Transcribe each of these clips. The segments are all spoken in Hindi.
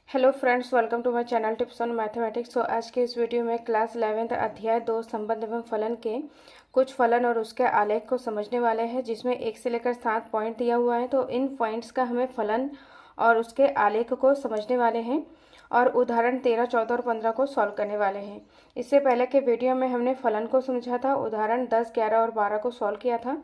Hello friends, welcome to my channel tips on mathematics. तो आज के इस वीडियो में क्लास 11th अध्याय 2 संबंध एवं फलन के कुछ फलन और उसके आलेख को समझने वाले हैं, जिसमें 1 से लेकर 7 पॉइंट दिया हुआ है। तो इन पॉइंट्स का हमें फलन और उसके आलेख को समझने वाले हैं और उदाहरण 13, 14 और 15 को सॉल्व करने वाले हैं। इससे पहले के वीडियो में हमने फलन को समझा था, उदाहरण 10, 11 और 12 को सॉल्व किया था।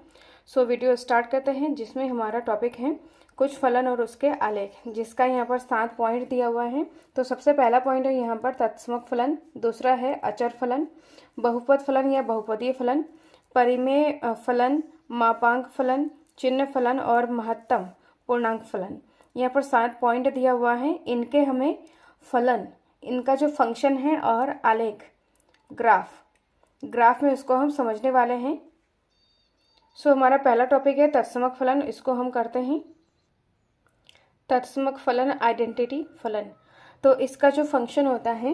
सो वीडियो स्टार्ट करते हैं, जिसमें हमारा टॉपिक है कुछ फलन और उसके आलेख, जिसका यहाँ पर 7 पॉइंट दिया हुआ है। तो सबसे पहला पॉइंट है यहाँ पर तत्समक फलन, दूसरा है अचर फलन, बहुपद फलन या बहुपदीय फलन, परिमेय फलन, मापांक फलन, चिन्ह फलन और महत्तम पूर्णांक फलन। यहाँ पर 7 पॉइंट दिया हुआ है। इनके हमें फलन, इनका जो फंक्शन है और आलेख ग्राफ में इसको हम समझने वाले हैं। सो हमारा पहला टॉपिक है तत्समक फलन। इसको हम करते हैं तत्समक फलन आइडेंटिटी फलन। तो इसका जो फंक्शन होता है,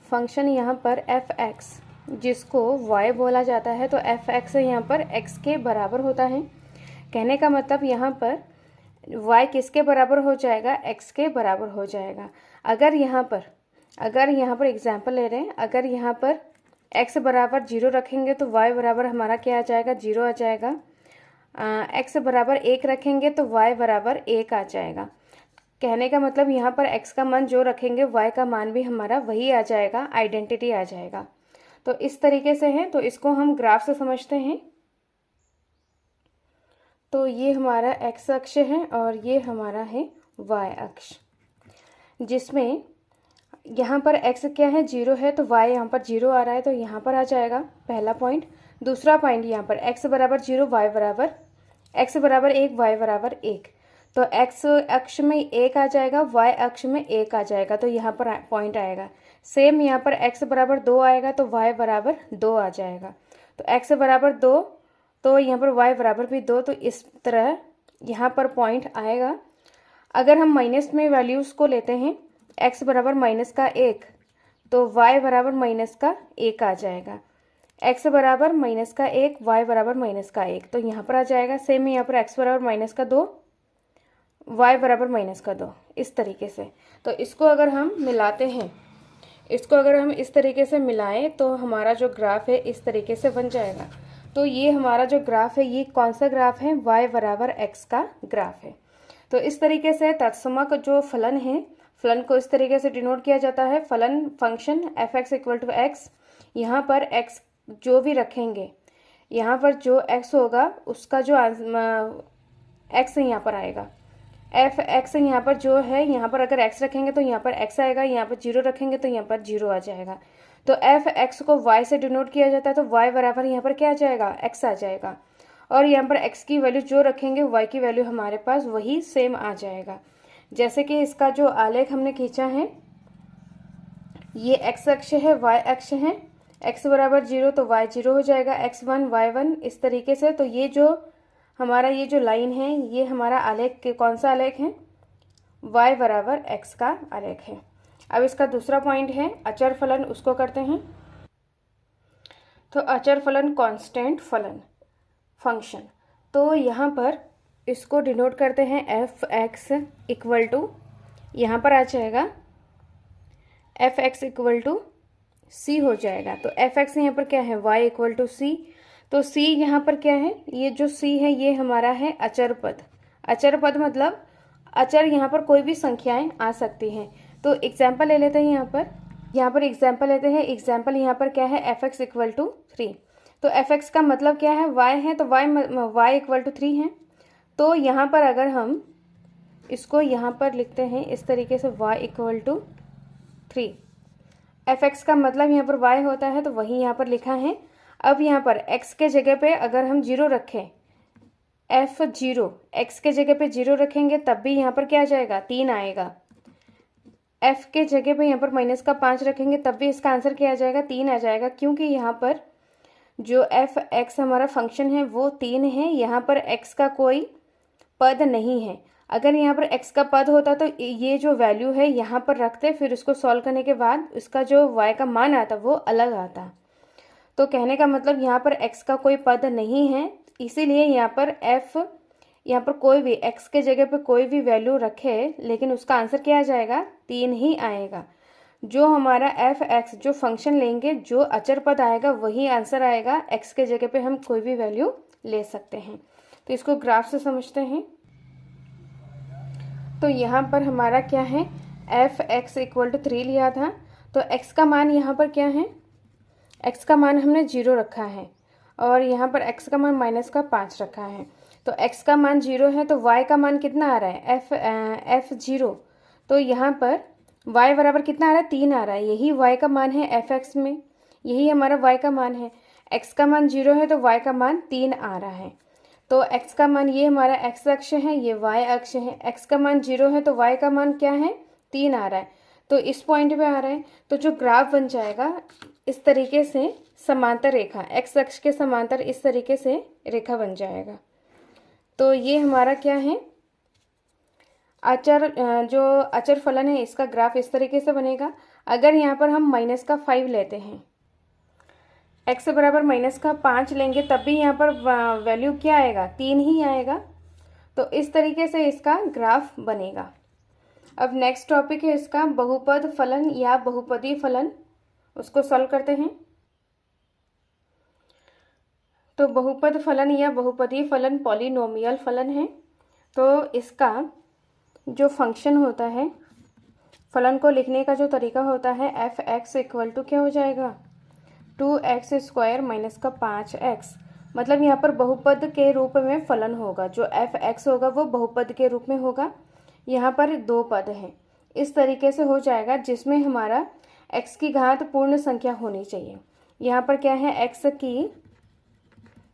फंक्शन यहाँ पर एफ एक्स, जिसको y बोला जाता है, तो एफ एक्स यहाँ पर x के बराबर होता है। कहने का मतलब यहाँ पर y किसके बराबर हो जाएगा? x के बराबर हो जाएगा। अगर यहाँ पर एग्जाम्पल ले रहे हैं, अगर यहाँ पर x बराबर 0 रखेंगे तो y बराबर हमारा क्या आ जाएगा? 0 आ जाएगा। x बराबर 1 रखेंगे तो y बराबर 1 आ जाएगा। कहने का मतलब यहाँ पर x का मान जो रखेंगे y का मान भी हमारा वही आ जाएगा, आइडेंटिटी आ जाएगा। तो इस तरीके से है। तो इसको हम ग्राफ से समझते हैं। तो ये हमारा x अक्ष है और ये हमारा है y अक्ष, जिसमें यहाँ पर x क्या है? 0 है, तो y यहाँ पर 0 आ रहा है, तो यहाँ पर आ जाएगा पहला पॉइंट। दूसरा पॉइंट यहाँ पर x बराबर 0, y बराबर 1, y बराबर 1, तो x अक्ष में 1 आ जाएगा, y अक्ष में 1 आ जाएगा, तो यहाँ पर पॉइंट आएगा। सेम यहाँ पर x बराबर 2 आएगा तो y बराबर 2 आ जाएगा। तो x बराबर 2, तो यहाँ पर y बराबर भी 2, तो इस तरह यहाँ पर पॉइंट आएगा। अगर हम माइनस में वैल्यूज़ को लेते हैं, x बराबर -1, तो y बराबर -1 आ जाएगा। x बराबर -1, y बराबर -1, तो यहाँ पर आ जाएगा। सेम यहाँ पर x बराबर -2, y बराबर -2, इस तरीके से। तो इसको अगर हम मिलाते हैं, इसको अगर हम इस तरीके से मिलाएं, तो हमारा जो ग्राफ है इस तरीके से बन जाएगा। तो ये हमारा जो ग्राफ है, ये कौन सा ग्राफ है? y बराबर x का ग्राफ है। तो इस तरीके से तत्समक जो फलन है, फलन को इस तरीके से डिनोट किया जाता है। फलन function f x equal to x, यहाँ पर x जो भी रखेंगे, यहाँ पर जो x होगा उसका जो x यहाँ पर आएगा। एफ एक्स यहाँ पर जो है, यहाँ पर अगर x रखेंगे तो यहाँ पर x आएगा, यहाँ पर 0 रखेंगे तो यहाँ पर 0 आ जाएगा। तो एफ एक्स को y से डिनोट किया जाता है, तो y बराबर यहाँ पर क्या आ जाएगा? x आ जाएगा। और यहाँ पर x की वैल्यू जो रखेंगे, y की वैल्यू हमारे पास वही सेम आ जाएगा। जैसे कि इसका जो आलेख हमने खींचा है, ये x अक्ष है, y अक्ष है। x बराबर 0 तो y 0 हो जाएगा, x1 y1, इस तरीके से। तो ये जो हमारा ये जो लाइन है, ये हमारा आलेख के कौन सा आलेख है? y बराबर x का आलेख है। अब इसका दूसरा पॉइंट है अचर फलन, उसको करते हैं। तो अचर फलन कांस्टेंट फलन फंक्शन, तो यहाँ पर इसको डिनोट करते हैं एफ एक्स इक्वल टू, यहाँ पर आ जाएगा एफ एक्स इक्वल टू सी हो जाएगा। तो एफ एक्स यहाँ पर क्या है? y इक्वल टू सी। तो c यहाँ पर क्या है? ये जो c है ये हमारा है अचर पद। अचर पद मतलब अचर, यहाँ पर कोई भी संख्याएं आ सकती हैं। तो एग्जाम्पल ले लेते हैं, यहाँ पर एग्जाम्पल लेते हैं। एग्जाम्पल यहाँ पर क्या है? F x equal to 3। तो एफ एक्स का मतलब क्या है? y है, तो y इक्वल टू 3 है। तो यहाँ पर अगर हम इसको यहाँ पर लिखते हैं इस तरीके से, y equal to 3, f x का मतलब यहाँ पर y होता है, तो वही यहाँ पर लिखा है। अब यहाँ पर x के जगह पे अगर हम 0 रखें, f0, x के जगह पे 0 रखेंगे, तब भी यहाँ पर क्या आ जाएगा? 3 आएगा। f के जगह पे यहाँ पर -5 रखेंगे, तब भी इसका आंसर क्या आ जाएगा? 3 आ जाएगा, क्योंकि यहाँ पर जो एफ एक्स हमारा फंक्शन है वो 3 है। यहाँ पर x का कोई पद नहीं है। अगर यहाँ पर x का पद होता तो ये जो वैल्यू है यहाँ पर रखते, फिर उसको सॉल्व करने के बाद इसका जो y का मान आता वो अलग आता। तो कहने का मतलब यहाँ पर x का कोई पद नहीं है, इसीलिए यहाँ पर f यहाँ पर कोई भी x के जगह पे कोई भी वैल्यू रखे लेकिन उसका आंसर क्या आ जाएगा, 3 ही आएगा। जो हमारा f(x) जो फंक्शन लेंगे, जो अचर पद आएगा वही आंसर आएगा। x के जगह पे हम कोई भी वैल्यू ले सकते हैं। तो इसको ग्राफ से समझते हैं। तो यहाँ पर हमारा क्या है, f(x) = 3 लिया था, तो x का मान यहाँ पर क्या है, x का मान हमने 0 रखा है और यहाँ पर x का मान -5 रखा है। तो x का मान 0 है तो y का मान कितना आ रहा है, f(0). तो यहाँ पर y बराबर कितना आ रहा है, 3 आ रहा है। यही y का मान है f(x) में, यही हमारा y का मान है। x का मान 0 है तो y का मान 3 आ रहा है। तो x का मान, ये हमारा x अक्ष है, ये y अक्ष है। x का मान 0 है तो y का मान क्या है, 3 आ रहा है। तो इस पॉइंट पे आ रहा है। तो जो ग्राफ बन जाएगा इस तरीके से, समांतर रेखा, x अक्ष के समांतर इस तरीके से रेखा बन जाएगा। तो ये हमारा क्या है, अचर, जो अचर फलन है इसका ग्राफ इस तरीके से बनेगा। अगर यहाँ पर हम -5 लेते हैं, x बराबर -5 लेंगे, तब भी यहाँ पर वैल्यू क्या आएगा, 3 ही आएगा। तो इस तरीके से इसका ग्राफ बनेगा। अब नेक्स्ट टॉपिक है इसका बहुपद फलन या बहुपदी फलन, उसको सॉल्व करते हैं। तो बहुपद फलन या बहुपदी फलन पॉलिनोमियल फलन है। तो इसका जो फंक्शन होता है, फलन को लिखने का जो तरीका होता है, f(x) = क्या हो जाएगा, 2x² - 5x। मतलब यहाँ पर बहुपद के रूप में फलन होगा, जो f(x) होगा वो बहुपद के रूप में होगा। यहाँ पर 2 पद हैं, इस तरीके से हो जाएगा, जिसमें हमारा x की घात पूर्ण संख्या होनी चाहिए। यहाँ पर क्या है, x की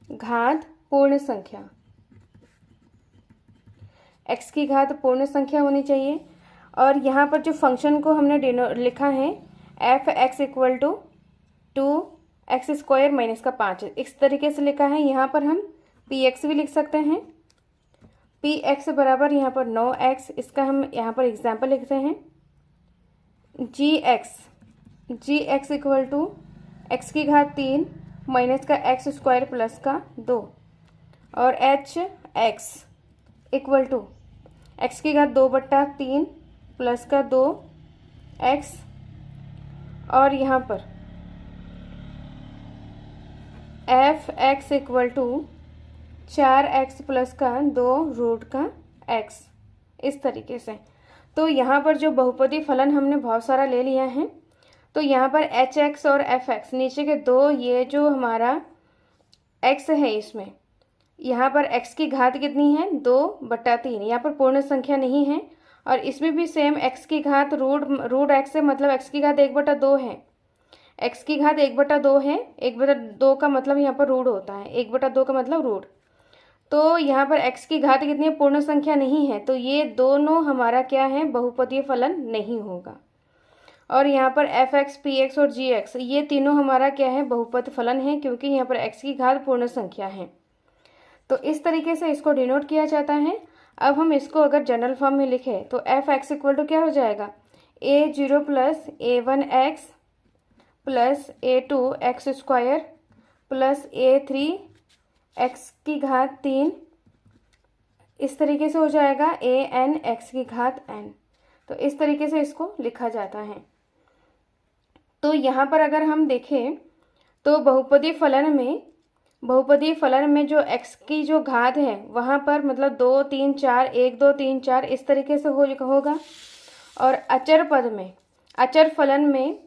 घात पूर्ण संख्या, x की घात पूर्ण संख्या होनी चाहिए। और यहाँ पर जो फंक्शन को हमने लिखा है, f(x) = 2x² - 5, इस तरीके से लिखा है। यहाँ पर हम px भी लिख सकते हैं। px बराबर यहाँ पर 9x, इसका हम यहाँ पर एग्जाम्पल लिखते हैं। gx = x की घात 3 माइनस का x² प्लस का 2, और hx = x की घात 2/3 प्लस का 2x, और यहाँ पर f(x) = 4x प्लस का 2√x, इस तरीके से। तो यहाँ पर जो बहुपदी फलन हमने बहुत सारा ले लिया है। तो यहाँ पर hx और fx, नीचे के दो, ये जो हमारा x है, इसमें यहाँ पर x की घात कितनी है, 2/3, यहाँ पर पूर्ण संख्या नहीं है। और इसमें भी सेम x की घात रूट x है, मतलब x की घात 1/2 है। x की घात 1/2 है, 1/2 का मतलब यहाँ पर रूट होता है, 1/2 का मतलब रूट। तो यहाँ पर x की घात कितनी है, पूर्ण संख्या नहीं है, तो ये दोनों हमारा क्या है, बहुपदीय फलन नहीं होगा। और यहाँ पर f(x), p(x) और g(x), ये तीनों हमारा क्या है, बहुपद फलन है, क्योंकि यहाँ पर x की घात पूर्ण संख्या है। तो इस तरीके से इसको डिनोट किया जाता है। अब हम इसको अगर जनरल फॉर्म में लिखें तो f(x) = क्या हो जाएगा, a0 + a1x + a2x² + a3x की घात 3, इस तरीके से हो जाएगा an x की घात n। तो इस तरीके से इसको लिखा जाता है। तो यहाँ पर अगर हम देखें तो बहुपदी फलन में जो x की जो घात है, वहाँ पर मतलब 2 3 4, 1 2 3 4, इस तरीके से होगा। और अचर फलन में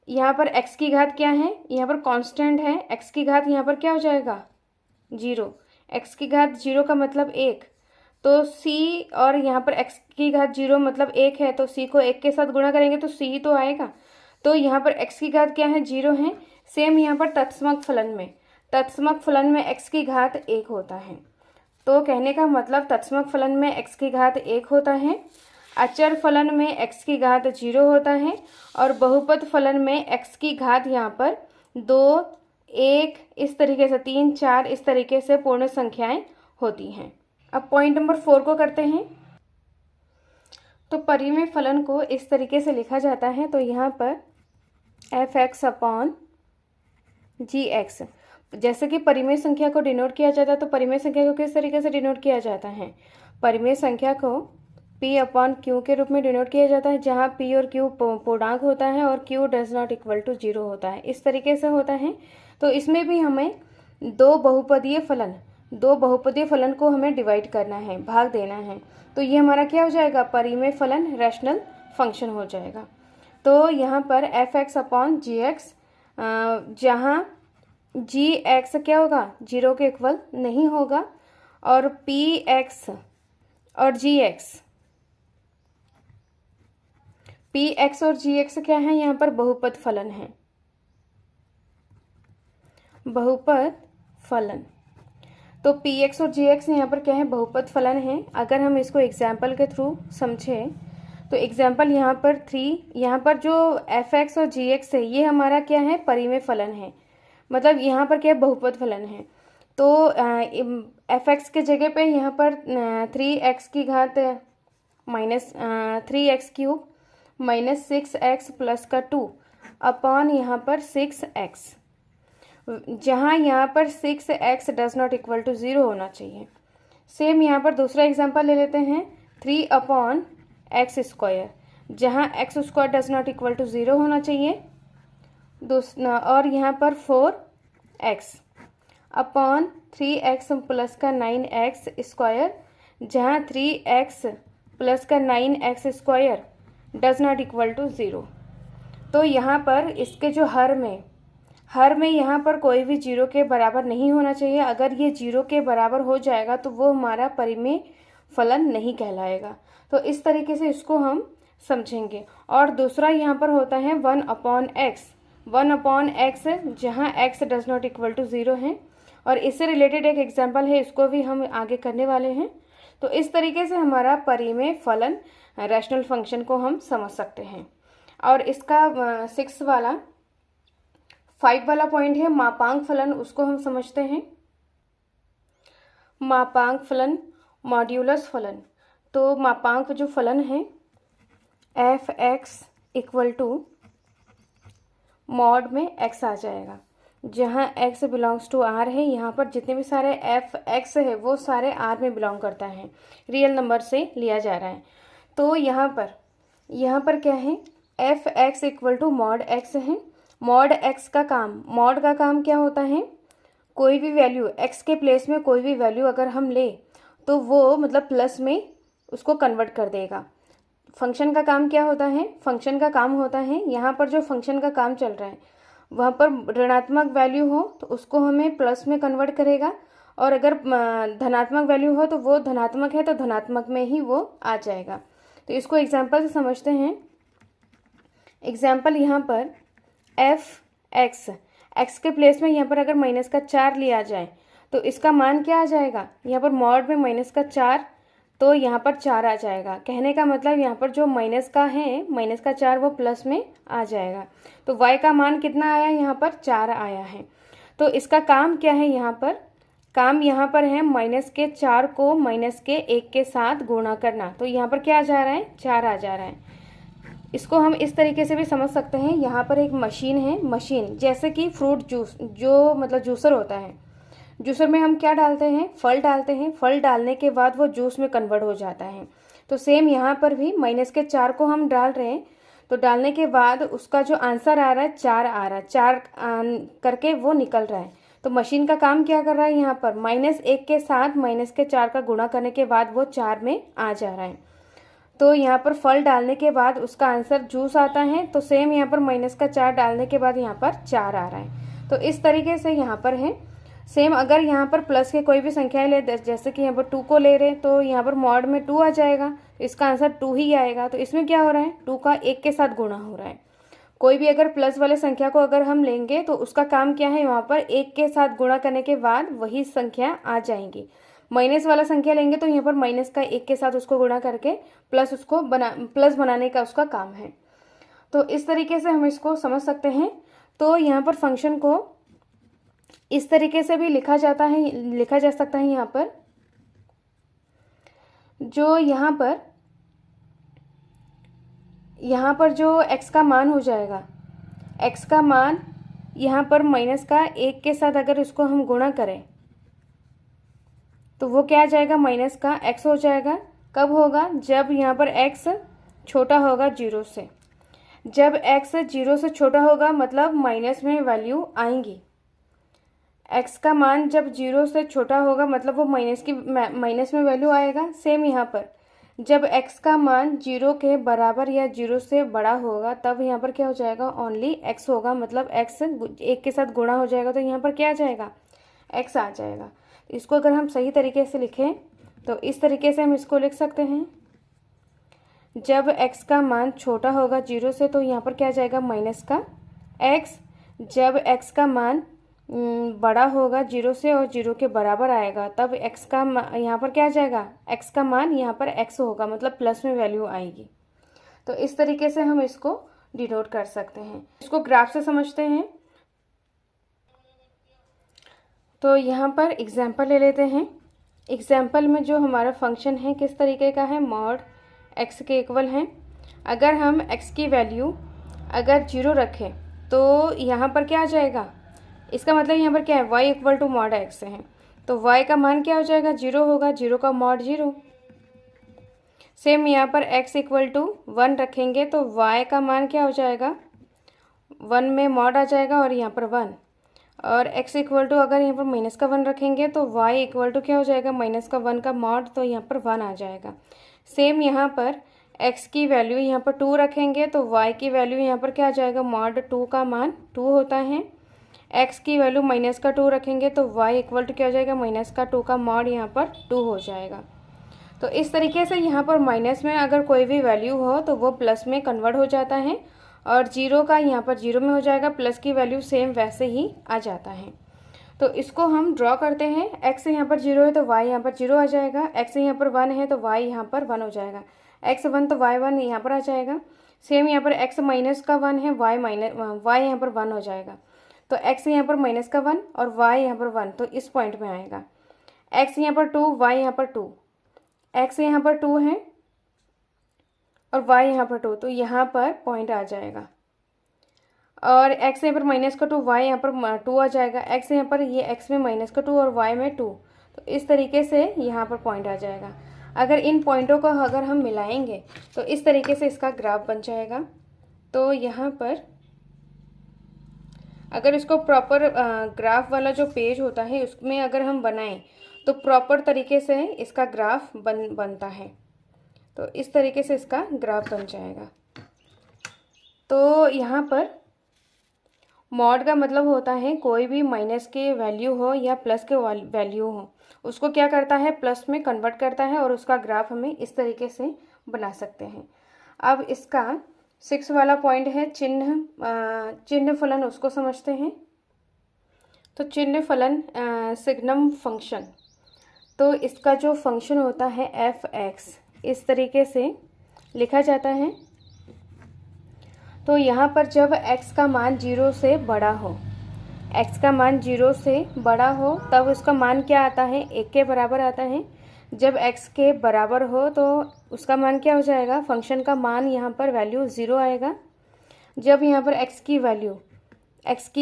यहाँ पर x की घात क्या है, यहाँ पर कांस्टेंट है, x की घात यहाँ पर क्या हो जाएगा, 0। x की घात 0 का मतलब 1, तो c, और यहाँ पर x की घात 0 मतलब 1 है, तो c को 1 के साथ गुणा करेंगे तो c ही तो आएगा। तो यहाँ पर x की घात क्या है, 0 है। सेम यहाँ पर तत्समक फलन में x की घात 1 होता है। तो कहने का मतलब तत्समक फलन में x की घात 1 होता है, अचर फलन में x की घात 0 होता है, और बहुपद फलन में x की घात यहाँ पर 2 1, इस तरीके से 3 4, इस तरीके से पूर्ण संख्याएं होती हैं। अब पॉइंट नंबर 4 को करते हैं। तो परिमेय फलन को इस तरीके से लिखा जाता है। तो यहाँ पर f(x) / gx, जैसे कि परिमेय संख्या को डिनोट किया जाता है, तो परिमेय संख्या को किस तरीके से डिनोट किया जाता है? परिमेय संख्या को p अपॉन q के रूप में डिनोट किया जाता है, जहाँ p और q पूर्णांक होता है और q does not equal to 0 होता है। इस तरीके से होता है। तो इसमें भी हमें दो बहुपदीय फलन को हमें डिवाइड करना है, भाग देना है। तो ये हमारा क्या हो जाएगा? परिमेय फलन, रैशनल फंक्शन हो जाएगा। तो यहाँ पर एफ एक्स अपॉन जी एक्स, जहाँ जी एक्स क्या होगा? 0 के इक्वल नहीं होगा, और पी एक्स और जी एक्स, पी एक्स और जी एक्स क्या है? यहाँ पर बहुपद फलन है, बहुपद फलन। तो पी एक्स और जी एक्स यहाँ पर क्या है? बहुपद फलन है। अगर हम इसको एग्जाम्पल के थ्रू समझें तो एग्जाम्पल यहाँ पर 3, यहाँ पर जो एफ एक्स और जी एक्स है ये हमारा क्या है? परिमेय फलन है, मतलब यहाँ पर क्या है? बहुपद फलन है। तो एफ एक्स के जगह पे यहाँ पर 3x की घात minus 3x³ minus 6x plus का 2 अपॉन यहाँ पर 6x, जहाँ यहाँ पर 6x does not equal to 0 होना चाहिए। सेम यहाँ पर दूसरा एग्जांपल ले लेते हैं, 3 अपॉन x², जहाँ x² does not equal to 0 होना चाहिए। और यहाँ पर 4x अपॉन 3x प्लस का 9x², जहाँ 3x प्लस का 9x² does not equal to 0। तो यहाँ पर इसके जो हर में यहाँ पर कोई भी 0 के बराबर नहीं होना चाहिए। अगर ये 0 के बराबर हो जाएगा तो वो हमारा परिमेय फलन नहीं कहलाएगा। तो इस तरीके से इसको हम समझेंगे। और दूसरा यहाँ पर होता है 1/x, 1/x, जहाँ x does not equal to 0 है। और इससे रिलेटेड एक एग्जाम्पल है, इसको भी हम आगे करने वाले हैं। तो इस तरीके से हमारा परिमेय फलन, रैशनल फंक्शन को हम समझ सकते हैं। और इसका 5 वाला पॉइंट है मापांक फलन, उसको हम समझते हैं। मापांक फलन, मॉड्यूलस फलन। तो मापांक जो फलन है f x equal to mod में x आ जाएगा, जहाँ x बिलोंग्स टू r है। यहाँ पर जितने भी सारे एफ एक्स है वो सारे r में बिलोंग करता है, रियल नंबर से लिया जा रहा है। तो यहाँ पर क्या है? F x equal to mod x है। मॉड का काम क्या होता है? कोई भी वैल्यू x के प्लेस में कोई भी वैल्यू अगर हम ले तो वो मतलब प्लस में उसको कन्वर्ट कर देगा। फंक्शन का काम क्या होता है? फंक्शन का काम होता है, यहाँ पर जो फंक्शन का काम चल रहा है वहाँ पर ऋणात्मक वैल्यू हो तो उसको हमें प्लस में कन्वर्ट करेगा, और अगर धनात्मक वैल्यू हो तो वो धनात्मक है तो धनात्मक में ही वो आ जाएगा। तो इसको एग्जाम्पल से समझते हैं। एग्जाम्पल यहाँ पर एफ एक्स के प्लेस में यहाँ पर अगर माइनस का 4 लिया जाए तो इसका मान क्या आ जाएगा? यहाँ पर मॉड में माइनस का 4, तो यहाँ पर 4 आ जाएगा। कहने का मतलब यहाँ पर जो माइनस का 4 वो प्लस में आ जाएगा। तो y का मान कितना आया? यहाँ पर 4 आया है। तो इसका काम क्या है? यहाँ पर काम यहाँ पर है माइनस के 4 को माइनस के 1 के साथ गुणा करना। तो यहाँ पर क्या आ जा रहा है? 4 आ जा रहा है। इसको हम इस तरीके से भी समझ सकते हैं। यहाँ पर एक मशीन है, मशीन जैसे कि फ्रूट जूस, जो मतलब जूसर होता है, जूसर में हम क्या डालते हैं? फल डालते हैं। फल डालने के बाद वो जूस में कन्वर्ट हो जाता है। तो सेम यहाँ पर भी माइनस के 4 को हम डाल रहे हैं, तो डालने के बाद उसका जो आंसर आ रहा है 4 आ रहा है, 4 करके वो निकल रहा है। तो मशीन का काम क्या कर रहा है? यहाँ पर -1 के साथ -4 का गुणा करने के बाद वो 4 में आ जा रहा है। तो यहाँ पर फल डालने के बाद उसका आंसर जूस आता है। तो सेम यहाँ पर -4 डालने के बाद यहाँ पर 4 आ रहा है। तो इस तरीके से यहाँ पर है। सेम अगर यहाँ पर प्लस के कोई भी संख्याएं ले, जैसे कि यहाँ पर 2 को ले रहे हैं तो यहाँ पर मॉड में 2 आ जाएगा, इसका आंसर 2 ही आएगा। तो इसमें क्या हो रहा है? 2 का 1 के साथ गुणा हो रहा है। कोई भी अगर प्लस वाले संख्या को अगर हम लेंगे तो उसका काम क्या है? वहाँ पर 1 के साथ गुणा करने के बाद वही संख्या आ जाएंगी। माइनस वाला संख्या लेंगे तो यहाँ पर माइनस का 1 के साथ उसको गुणा करके प्लस बनाने का उसका काम है। तो इस तरीके से हम इसको समझ सकते हैं। तो यहाँ पर फंक्शन को इस तरीके से भी लिखा जा सकता है। यहाँ पर जो यहाँ पर जो x का मान हो जाएगा, x का मान यहाँ पर माइनस का 1 के साथ अगर इसको हम गुणा करें तो वो क्या आ जाएगा, माइनस का x हो जाएगा। कब होगा, जब यहाँ पर x छोटा होगा 0 से। जब x 0 से छोटा होगा मतलब माइनस में वैल्यू आएंगी। x का मान जब 0 से छोटा होगा मतलब वो माइनस में वैल्यू आएगा। सेम यहाँ पर जब x का मान 0 के बराबर या 0 से बड़ा होगा तब यहाँ पर क्या हो जाएगा, ओनली x होगा। मतलब x 1 के साथ गुणा हो जाएगा तो यहाँ पर क्या आ जाएगा, x आ जाएगा। इसको अगर हम सही तरीके से लिखें तो इस तरीके से हम इसको लिख सकते हैं। जब x का मान छोटा होगा 0 से तो यहाँ पर क्या आ जाएगा, माइनस का x। जब x का मान बड़ा होगा 0 से और 0 के बराबर आएगा तब x का यहाँ पर क्या आ जाएगा, x का मान यहाँ पर x होगा, मतलब प्लस में वैल्यू आएगी। तो इस तरीके से हम इसको डिनोट कर सकते हैं। इसको ग्राफ से समझते हैं। तो यहाँ पर एग्जाम्पल ले लेते हैं। एग्जाम्पल में जो हमारा फंक्शन है किस तरीके का है, मॉड x के इक्वल है। अगर हम x की वैल्यू अगर 0 रखें तो यहाँ पर क्या आ जाएगा, इसका मतलब यहाँ पर क्या है, y equal to mod x है। तो y का मान क्या हो जाएगा, 0 होगा, 0 का मॉड 0। सेम यहाँ पर x इक्वल टू 1 रखेंगे तो y का मान क्या हो जाएगा, 1 में मॉड आ जाएगा और यहाँ पर 1। और x इक्वल टू अगर यहाँ पर माइनस का 1 रखेंगे तो y इक्वल टू क्या हो जाएगा, माइनस का 1 का मॉड, तो यहाँ पर 1 आ जाएगा। सेम यहाँ पर x की वैल्यू यहाँ पर 2 रखेंगे तो y की वैल्यू यहाँ पर क्या आ जाएगा, मॉड 2 का मान 2 होता है। x की वैल्यू माइनस का 2 रखेंगे तो y इक्वल टू क्या हो जाएगा, माइनस का 2 का मॉड यहाँ पर 2 हो जाएगा। तो इस तरीके से यहाँ पर माइनस में अगर कोई भी वैल्यू हो तो वो प्लस में कन्वर्ट हो जाता है और 0 का यहाँ पर 0 में हो जाएगा, प्लस की वैल्यू सेम वैसे ही आ जाता है। तो इसको हम ड्रॉ करते हैं। x यहाँ पर 0 है तो y यहाँ पर 0 आ जाएगा, x यहाँ पर 1 है तो y यहाँ पर 1 हो जाएगा, x 1 तो y 1 यहाँ पर आ जाएगा। सेम यहाँ पर x माइनस का 1 है, y यहाँ पर 1 हो जाएगा। तो x यहाँ पर माइनस का 1 और y यहाँ पर 1, तो इस पॉइंट में आएगा। x यहाँ पर 2, y यहाँ पर 2, x यहाँ पर 2 है और y यहाँ पर 2, तो यहाँ पर पॉइंट आ जाएगा। और x यहाँ पर माइनस का 2, y यहाँ पर 2 आ जाएगा। x यहाँ पर ये x में माइनस का 2 और y में 2, तो इस तरीके से यहाँ पर पॉइंट आ जाएगा। अगर इन पॉइंटों को अगर हम मिलाएंगे तो इस तरीके से इसका ग्राफ बन जाएगा। तो यहाँ पर अगर इसको प्रॉपर ग्राफ वाला जो पेज होता है उसमें अगर हम बनाएं तो प्रॉपर तरीके से इसका ग्राफ बनता है। तो इस तरीके से इसका ग्राफ बन जाएगा। तो यहाँ पर मॉड का मतलब होता है कोई भी माइनस के वैल्यू हो या प्लस के वैल्यू हो उसको क्या करता है, प्लस में कन्वर्ट करता है और उसका ग्राफ हमें इस तरीके से बना सकते हैं। अब इसका 6 वाला पॉइंट है चिन्ह फलन, उसको समझते हैं। तो चिन्ह फलन सिग्नम फंक्शन, तो इसका जो फंक्शन होता है f(x) इस तरीके से लिखा जाता है। तो यहाँ पर जब x का मान 0 से बड़ा हो, x का मान 0 से बड़ा हो तब उसका मान क्या आता है, 1 के बराबर आता है। जब x के बराबर हो तो उसका मान क्या हो जाएगा, फंक्शन का मान यहाँ पर वैल्यू 0 आएगा। जब यहाँ पर x की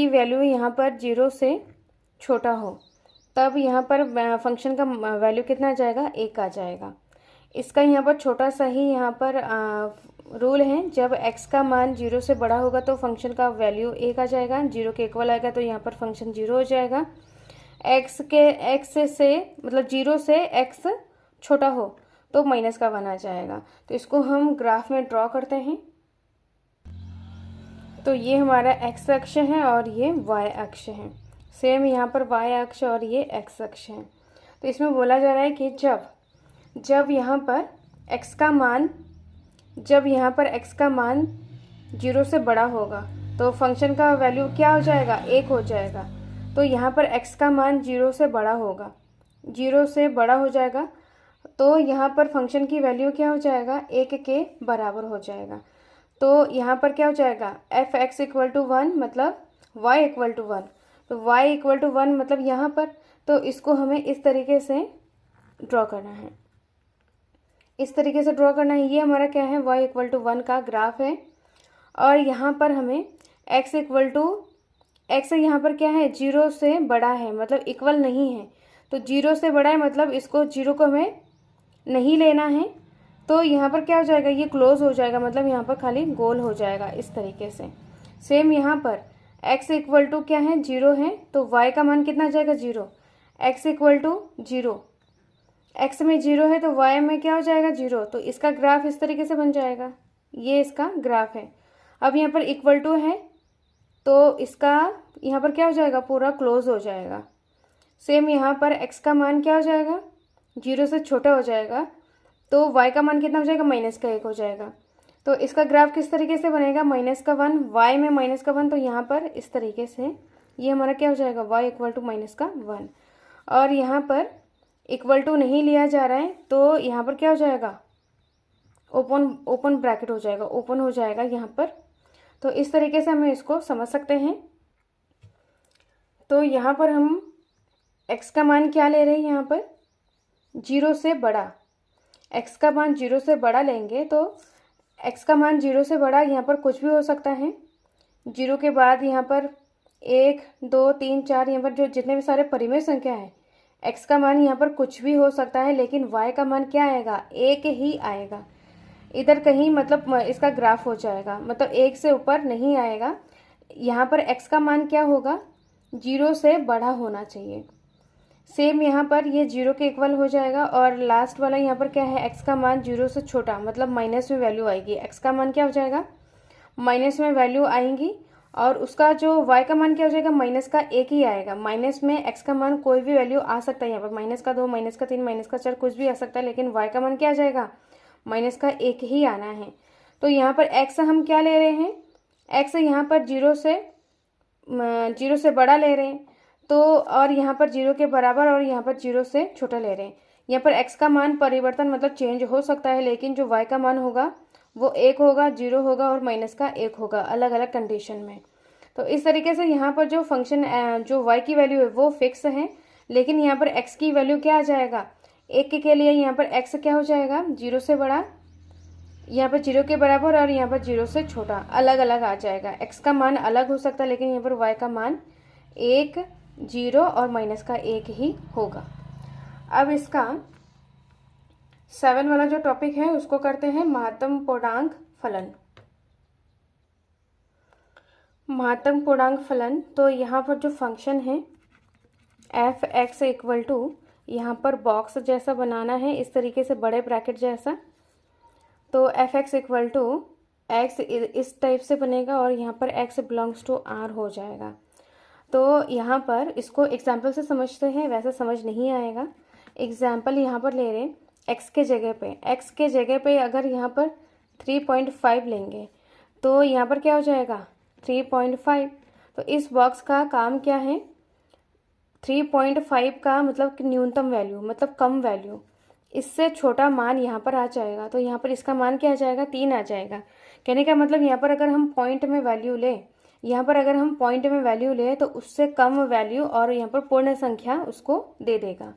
वैल्यू यहाँ पर 0 से छोटा हो तब यहाँ पर फंक्शन का वैल्यू कितना आ जाएगा, 1 आ जाएगा। इसका यहाँ पर छोटा सा ही यहाँ पर रूल है, जब x का मान 0 से बड़ा होगा तो फंक्शन का वैल्यू 1 आ जाएगा, 0 के इक्वल आएगा तो यहाँ पर फंक्शन 0 हो जाएगा। x से मतलब 0 से x छोटा हो तो माइनस का 1 आ जाएगा। तो इसको हम ग्राफ में ड्रॉ करते हैं। तो ये हमारा x अक्ष है और ये y अक्ष है। सेम यहाँ पर y अक्ष और ये x अक्ष है। तो इसमें बोला जा रहा है कि जब यहाँ पर x का मान 0 से बड़ा होगा तो फंक्शन का वैल्यू क्या हो जाएगा, 1 हो जाएगा। तो यहाँ पर x का मान 0 से बड़ा हो जाएगा तो यहाँ पर फंक्शन की वैल्यू क्या हो जाएगा, 1 के बराबर हो जाएगा। तो यहाँ पर क्या हो जाएगा, f(x) इक्वल टू 1 मतलब y इक्वल टू 1। तो y इक्वल टू 1 मतलब यहाँ पर, तो इसको हमें इस तरीके से ड्रॉ करना है। ये हमारा क्या है, y इक्वल टू 1 का ग्राफ है। और यहाँ पर हमें x इक्वल टू एक्स यहाँ पर क्या है, 0 से बड़ा है, मतलब इक्वल नहीं है। तो 0 से बड़ा है मतलब इसको 0 को हमें नहीं लेना है। तो यहाँ पर क्या हो जाएगा, ये क्लोज हो जाएगा, मतलब यहाँ पर खाली गोल हो जाएगा इस तरीके से। सेम यहाँ पर x इक्वल टू क्या है, 0 है, तो y का मान कितना आ जाएगा, 0। x इक्वल टू 0, x में 0 है तो y में क्या हो जाएगा, 0। तो इसका ग्राफ इस तरीके से बन जाएगा, ये इसका ग्राफ है। अब यहाँ पर इक्वल टू है तो इसका यहाँ पर क्या हो जाएगा, पूरा क्लोज हो जाएगा। सेम यहाँ पर x का मान क्या हो जाएगा, 0 से छोटा हो जाएगा, तो y का मान कितना हो जाएगा, -1 हो जाएगा। तो इसका ग्राफ किस तरीके से बनेगा, -1, y में -1, तो यहाँ पर इस तरीके से ये हमारा क्या हो जाएगा, y इक्वल टू -1। और यहाँ पर इक्वल टू नहीं लिया जा रहा है तो यहाँ पर क्या हो जाएगा, ओपन ब्रैकेट हो जाएगा, ओपन हो जाएगा यहाँ पर। तो इस तरीके से हमें इसको समझ सकते हैं। तो यहाँ पर हम x का मान क्या ले रहे हैं, यहाँ पर 0 से बड़ा, x का मान 0 से बड़ा लेंगे तो x का मान 0 से बड़ा यहाँ पर कुछ भी हो सकता है। 0 के बाद यहाँ पर 1, 2, 3, 4 यहाँ पर जो जितने भी सारे परिमेय संख्या है, x का मान यहाँ पर कुछ भी हो सकता है, लेकिन y का मान क्या आएगा, 1 ही आएगा। इधर कहीं मतलब इसका ग्राफ हो जाएगा, मतलब 1 से ऊपर नहीं आएगा। यहाँ पर x का मान क्या होगा, 0 से बड़ा होना चाहिए। सेम यहाँ पर ये 0 के इक्वल हो जाएगा। और लास्ट वाला यहाँ पर क्या है, x का मान 0 से छोटा, मतलब माइनस में वैल्यू आएगी। x का मान क्या हो जाएगा, माइनस में वैल्यू आएंगी। और उसका जो y का मान क्या हो जाएगा, -1 ही आएगा। माइनस में x का मान कोई भी वैल्यू आ सकता है, यहाँ पर -2, -3, -4 कुछ भी आ सकता है, लेकिन y का मान क्या आ जाएगा, -1 ही आना है। तो यहाँ पर x हम क्या ले रहे हैं, x यहाँ पर 0 से बड़ा ले रहे हैं, तो और यहाँ पर 0 के बराबर और यहाँ पर 0 से छोटा ले रहे हैं। यहाँ पर x का मान परिवर्तन मतलब चेंज हो सकता है, लेकिन जो y का मान होगा वो 1 होगा, 0 होगा और -1 होगा, अलग अलग कंडीशन में। तो इस तरीके से यहाँ पर जो फंक्शन जो y की वैल्यू है वो फिक्स है, लेकिन यहाँ पर x की वैल्यू क्या आ जाएगा, 1 के लिए यहाँ पर x क्या हो जाएगा, 0 से बड़ा, यहाँ पर 0 के बराबर और यहाँ पर 0 से छोटा, अलग अलग आ जाएगा। x का मान अलग हो सकता है, लेकिन यहाँ पर y का मान 1, 0 और -1 ही होगा। अब इसका 7 वाला जो टॉपिक है उसको करते हैं, महत्तम पूर्णांक फलन। महत्तम पूर्णांक फलन, तो यहाँ पर जो फंक्शन है f(x) इक्वल टू, यहाँ पर बॉक्स जैसा बनाना है इस तरीके से, बड़े ब्रैकेट जैसा। तो f(x) इक्वल टू x इस टाइप से बनेगा और यहाँ पर x बिलोंग्स टू r हो जाएगा। तो यहाँ पर इसको एग्जाम्पल से समझते हैं, वैसे समझ नहीं आएगा। एग्जाम्पल यहाँ पर ले रहे हैं, x के जगह पे अगर यहाँ पर 3.5 लेंगे तो यहाँ पर क्या हो जाएगा, 3.5। तो इस बॉक्स का काम क्या है, 3.5 का मतलब कि न्यूनतम वैल्यू, मतलब कम वैल्यू, इससे छोटा मान यहाँ पर आ जाएगा। तो यहाँ पर इसका मान क्या आ जाएगा, 3 आ जाएगा। कहने का मतलब यहाँ पर अगर हम पॉइंट में वैल्यू लें, तो उससे कम वैल्यू और यहाँ पर पूर्ण संख्या उसको दे देगा।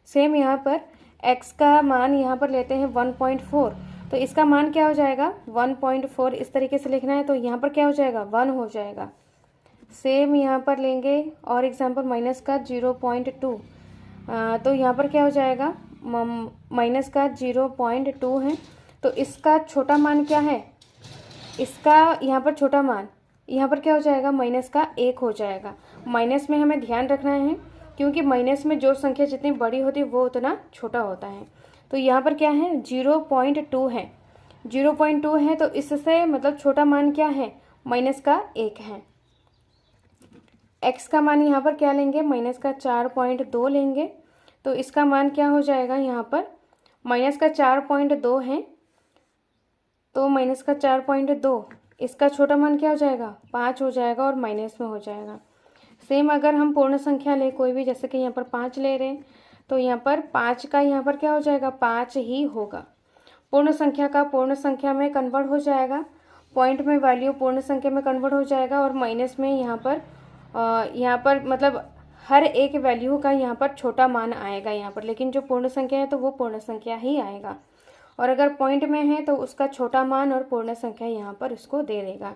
सेम यहाँ पर x का मान यहाँ पर लेते हैं 1.4, तो इसका मान क्या हो जाएगा, 1.4 इस तरीके से लिखना है, तो यहाँ पर क्या हो जाएगा, 1 हो जाएगा। सेम यहाँ पर लेंगे और एग्जाम्पल -0.2, तो यहाँ पर क्या हो जाएगा, -0.2 है। तो इसका छोटा मान क्या है, इसका यहाँ पर छोटा मान यहाँ पर क्या हो जाएगा, -1 हो जाएगा। माइनस में हमें ध्यान रखना है, क्योंकि माइनस में जो संख्या जितनी बड़ी होती है वो उतना छोटा होता है। तो यहाँ पर क्या है, 0.2 है, 0.2 है, तो इससे मतलब छोटा मान क्या है, -1 है। x का मान यहाँ पर क्या लेंगे, -4.2 लेंगे, तो इसका मान क्या हो जाएगा, यहाँ पर -4.2 है, तो -4.2, इसका छोटा मान क्या हो जाएगा, 5 हो जाएगा और माइनस में हो जाएगा। सेम अगर हम पूर्ण संख्या ले कोई भी, जैसे कि यहाँ पर 5 ले रहे हैं, तो यहाँ पर 5 का यहाँ पर क्या हो जाएगा, 5 ही होगा। पूर्ण संख्या का पूर्ण संख्या में कन्वर्ट हो जाएगा, पॉइंट में वैल्यू पूर्ण संख्या में कन्वर्ट हो जाएगा, और माइनस में यहाँ पर मतलब हर एक वैल्यू का यहाँ पर छोटा मान आएगा यहाँ पर, लेकिन जो पूर्ण संख्या है तो वो पूर्ण संख्या ही आएगा। और अगर पॉइंट में है तो उसका छोटा मान और पूर्ण संख्या यहाँ पर उसको दे देगा।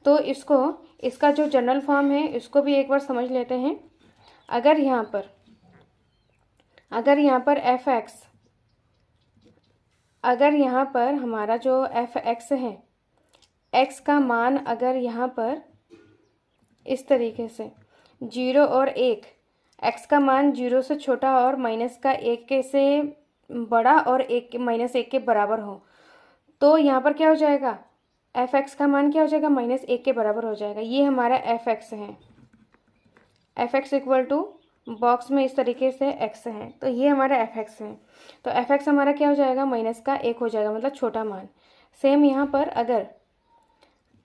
तो इसका जो जनरल फॉर्म है इसको भी एक बार समझ लेते हैं। अगर यहाँ पर एफ एक्स, अगर यहाँ पर हमारा जो एफ एक्स है, एक्स का मान अगर यहाँ पर इस तरीके से 0 और 1, एक्स का मान 0 से छोटा और माइनस का 1 के से बड़ा और -1 के बराबर हो, तो यहाँ पर क्या हो जाएगा, एफ एक्स का मान क्या हो जाएगा, -1 के बराबर हो जाएगा। ये हमारा एफ एक्स है। F x equal to box में इस तरीके से एक्स है, तो ये हमारा एफ एक्स है। तो एफ एक्स हमारा क्या हो जाएगा, -1 हो जाएगा, मतलब छोटा मान। सेम यहाँ पर अगर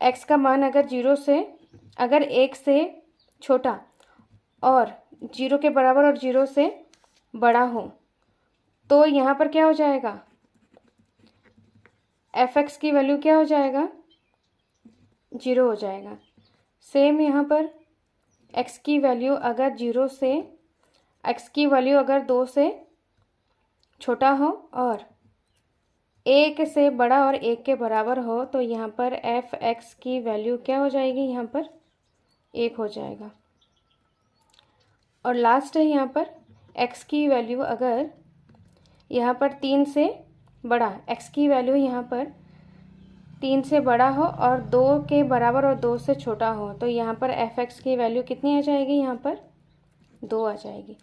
एक्स का मान अगर 1 से छोटा और 0 के बराबर और 0 से बड़ा हो, तो यहाँ पर क्या हो जाएगा, एफ एक्स की वैल्यू क्या हो जाएगा, 0 हो जाएगा। सेम यहाँ पर एक्स की वैल्यू अगर 2 से छोटा हो और 1 से बड़ा और 1 के बराबर हो, तो यहाँ पर एफ एक्स की वैल्यू क्या हो जाएगी, यहाँ पर 1 हो जाएगा। और लास्ट है यहाँ पर एक्स की वैल्यू अगर यहाँ पर 3 से बड़ा, एक्स की वैल्यू यहाँ पर 3 से बड़ा हो और 2 के बराबर और 2 से छोटा हो, तो यहाँ पर एफ एक्स की वैल्यू कितनी आ जाएगी, यहाँ पर 2 आ जाएगी।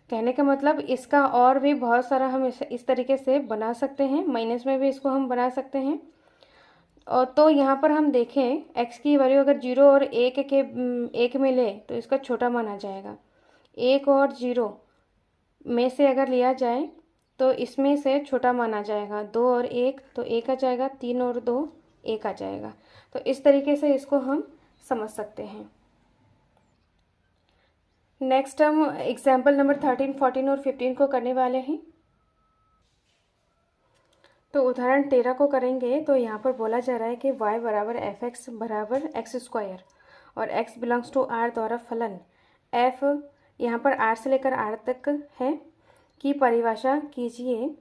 कहने का मतलब इसका और भी बहुत सारा हम इस तरीके से बना सकते हैं, माइनस में भी इसको हम बना सकते हैं। और तो यहाँ पर हम देखें एक्स की वैल्यू अगर 0 और 1 में ले तो इसका छोटा मान आ जाएगा। 1 और 0 में से अगर लिया जाए तो इसमें से छोटा मान आ जाएगा। 2 और 1 तो 1 आ जाएगा, 3 और 2 1 आ जाएगा। तो इस तरीके से इसको हम समझ सकते हैं। नेक्स्ट हम एग्जाम्पल नंबर 13, 14 और 15 को करने वाले हैं। तो उदाहरण 13 को करेंगे। तो यहाँ पर बोला जा रहा है कि y बराबर एफ एक्स बराबर एक्स स्क्वायर और x बिलोंग्स टू r द्वारा फलन f यहाँ पर r से लेकर r तक है की परिभाषा कीजिए।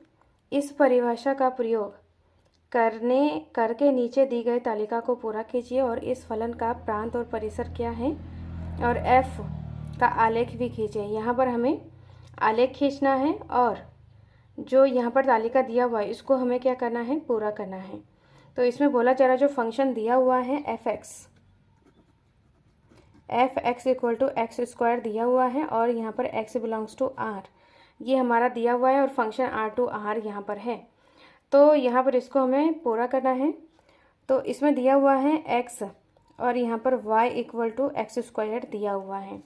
इस परिभाषा का प्रयोग करके नीचे दी गई तालिका को पूरा कीजिए और इस फलन का प्रांत और परिसर क्या है और f का आलेख भी खींचिए। यहाँ पर हमें आलेख खींचना है और जो यहाँ पर तालिका दिया हुआ है इसको हमें क्या करना है, पूरा करना है। तो इसमें बोला जा रहा है जो फंक्शन दिया हुआ है f x equal to x square दिया हुआ है और यहाँ पर x बिलोंग्स टू r ये हमारा दिया हुआ है और फंक्शन r टू r यहाँ पर है। तो यहाँ पर इसको हमें पूरा करना है। तो इसमें दिया हुआ है x और यहाँ पर y equal to x square दिया हुआ है।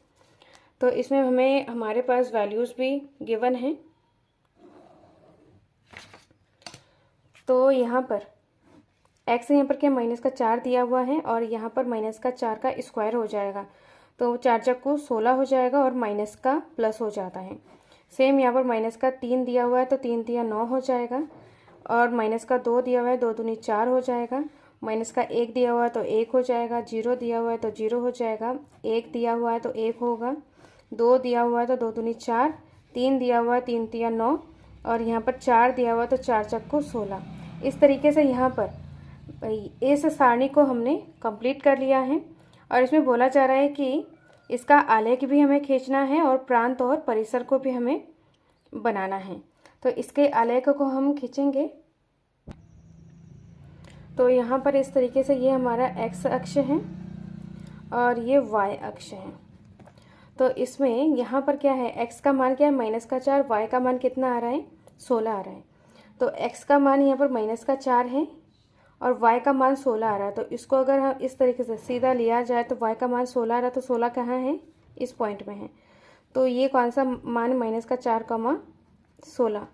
तो इसमें हमारे पास वैल्यूज़ भी गिवन हैं। तो यहाँ पर x यहाँ पर क्या -4 दिया हुआ है और यहाँ पर -4 का स्क्वायर हो जाएगा, तो 4 चक्कू 16 हो जाएगा और माइनस का प्लस हो जाता है। सेम यहाँ पर -3 दिया हुआ है तो 3 तिया 9 हो जाएगा और -2 दिया हुआ है 2 दूनी 4 हो जाएगा। -1 दिया हुआ है तो 1 हो जाएगा। 0 दिया हुआ है तो 0 हो जाएगा। 1 दिया हुआ है तो 1 होगा। 2 दिया हुआ है तो 2 दूनी 4। 3 दिया हुआ है 3 तिया 9 और यहाँ पर 4 दिया हुआ है तो 4 चक्कू 16। इस तरीके से यहाँ पर इस सारणी को हमने कंप्लीट कर लिया है और इसमें बोला जा रहा है कि इसका आलेख भी हमें खींचना है और प्रांत और परिसर को भी हमें बनाना है। तो इसके आलेख को हम खींचेंगे। तो यहाँ पर इस तरीके से ये हमारा x अक्ष है और ये y अक्ष है। तो इसमें यहाँ पर क्या है, x का मान क्या है -4, y का मान कितना आ रहा है 16 आ रहा है। तो x का मान यहाँ पर -4 है और y का मान 16 आ रहा है। तो इसको अगर हम इस तरीके से सीधा लिया जाए तो y का मान 16 आ रहा है, तो 16 कहाँ है, इस पॉइंट में है। तो ये कौन सा मान -4, 16।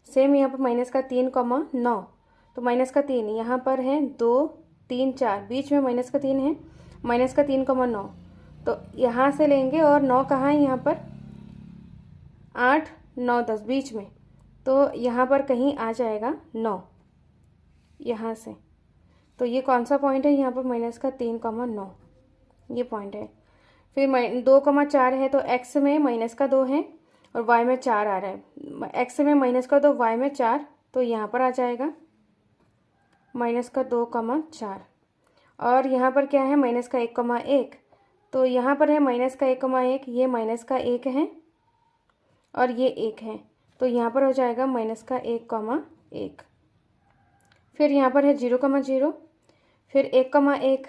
सेम यहाँ पर -3, 9। तो -3 यहाँ पर है 2, 3, 4, बीच में -3 है। -3, 9 तो यहाँ से लेंगे और 9 कहाँ है, यहाँ पर 8, 9, 10 बीच में। तो यहाँ पर कहीं आ जाएगा 9 यहाँ से। तो ये कौन सा पॉइंट है, यहाँ पर -3, 9 ये पॉइंट है। फिर 2, 4 है तो x में -2 है और y में 4 आ रहा है। x में -2, y में 4, तो यहाँ पर आ जाएगा -2, 4 और यहाँ पर क्या है, माइनस का 1,1, तो यहाँ पर है माइनस का 1,1, ये माइनस का 1 है और ये 1 है, तो यहाँ पर हो जाएगा माइनस का 1,1। फिर यहाँ पर है 0,0, फिर 1,1,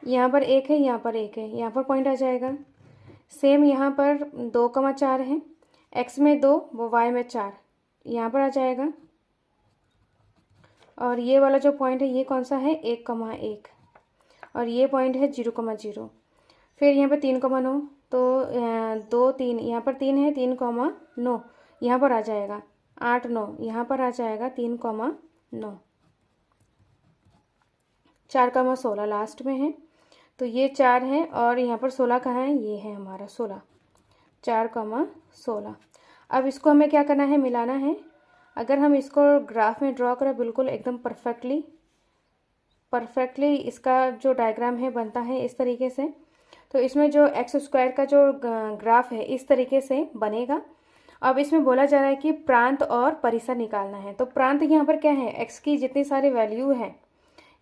यहाँ पर 1 है, यहाँ पर 1 है, यहाँ पर पॉइंट आ जाएगा। सेम यहाँ पर 2,4 है, x में 2 वो y में 4, यहाँ पर आ जाएगा। और ये वाला जो पॉइंट है ये कौन सा है, 1,1, और ये पॉइंट है 0,0। फिर यहाँ पर 3,9, तो 2 3, यहाँ पर 3 है, 3,9 यहाँ पर आ जाएगा, 8 9 यहाँ पर आ जाएगा, 3,9। 4,16 लास्ट में है, तो ये 4 है और यहाँ पर 16 कहाँ है, ये है हमारा 16, 4,16। अब इसको हमें क्या करना है, मिलाना है। अगर हम इसको ग्राफ में ड्रॉ करें बिल्कुल एकदम परफेक्टली इसका जो डायग्राम है बनता है इस तरीके से, तो इसमें जो x² का जो ग्राफ है इस तरीके से बनेगा। अब इसमें बोला जा रहा है कि प्रांत और परिसर निकालना है। तो प्रांत यहाँ पर क्या है, x की जितनी सारी वैल्यू है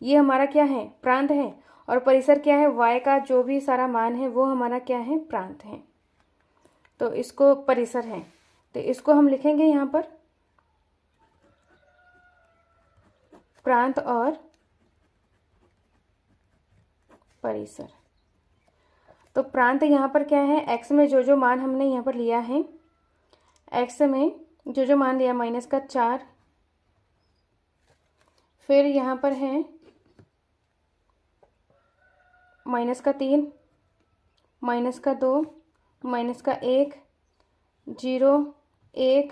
ये हमारा क्या है, प्रांत है, और परिसर क्या है, y का जो भी सारा मान है वो हमारा क्या है, प्रांत है, तो इसको परिसर है। तो इसको हम लिखेंगे यहाँ पर प्रांत और परिसर। तो प्रांत यहाँ पर क्या है, x में जो जो मान हमने यहाँ पर लिया है, x में जो जो मान लिया माइनस का 4, फिर यहाँ पर है माइनस का 3, माइनस का 2, माइनस का 1, 0 1